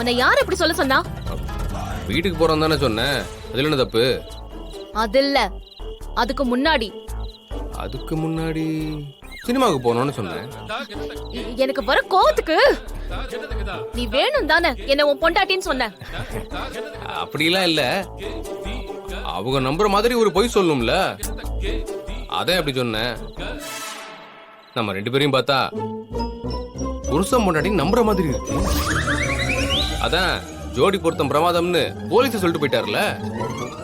உன்னை யார் இப்படி சொல்ல சொன்னா? வீட்டுக்கு போறோம் தானே சொன்னேன். அதுல என்ன தப்பு? அது இல்ல, அதுக்கு முன்னாடி சினிமாவுக்கு போனோம்னு சொன்னேன். எனக்கு வர கோவத்துக்கு நீ வேணும் தானே என்ன உன் பொண்டாட்டின்னு சொன்ன. அப்படிலாம் இல்ல, அவங்க நம்புற மாதிரி ஒரு பொய் சொல்லணும்ல, அதான் அப்படி சொன்னேன். நம்ம 2 பேரையும் பார்த்தா புருஷன் பொண்டாட்டி நம்புற மாதிரி இருக்கு. அதான் ஜோடி பொருத்தம் பிரமாதம்னு போலீஸ் சொல்லிட்டு போயிட்டார்ல.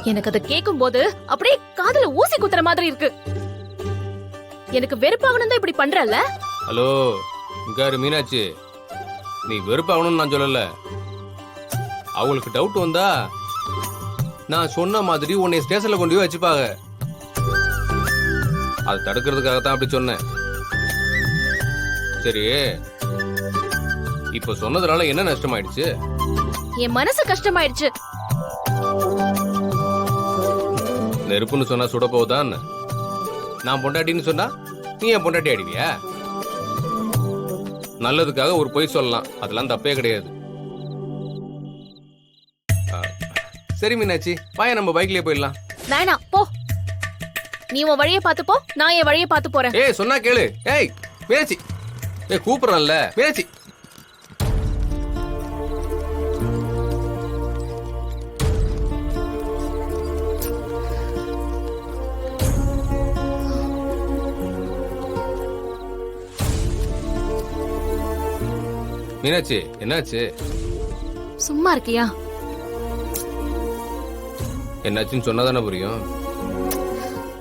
எனக்கு அதை கேட்கும் போது அப்படியே காதுல ஊசி குத்துற மாதிரி இருக்கு. எனக்கு வெறுப்பாகணும் தான் இப்படி பண்றல. ஹலோ இங்காரு மீனாட்சி, நீ வெறுப்பாகணும்னு நான் சொல்லல. அவங்களுக்கு டவுட் வந்தா நான் சொன்ன மாதிரி உன்னை ஸ்டேஷன்ல கொண்டு போய் வச்சுப்பாங்க. அதை தடுக்கிறதுக்காகத்தான் அப்படி சொன்னேன். சரி, இப்ப சொன்னதுனால என்ன நஷ்டமாயிடுச்சு? என் மனசு கஷ்டமாயிடுச்சு. நெருப்புன்னு சொன்னா சுட போகுதான். நான் பொண்டாட்டின்னு சொன்னா நீ என் பொண்டாட்டி ஆடிவியா? நல்லதுக்காக ஒரு பொய் சொல்லலாம், அதெல்லாம் தப்பே கிடையாது. சரி மீனாட்சி, வாய நம்ம பைக்லயே போயிடலாம். வேணாம் போ, நீ உன் வழியை பார்த்து போ, நான் என் வழியை பார்த்து போறேன். ஏய் சொன்னா கேளு. ஏய் மீனாட்சி, ஏய் கூப்பிடுறேன்ல மீனாட்சி. மீனாட்சி என்னாச்சு? சும்மா இருக்கியா? என்னாச்சுன்னு சொன்னாதானே புரியும்.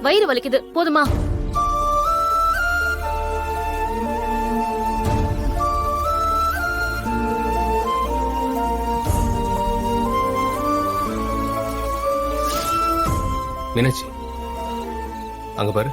வயிறு வலிக்குது, போதுமா? மீனாட்சி அங்க பாரு.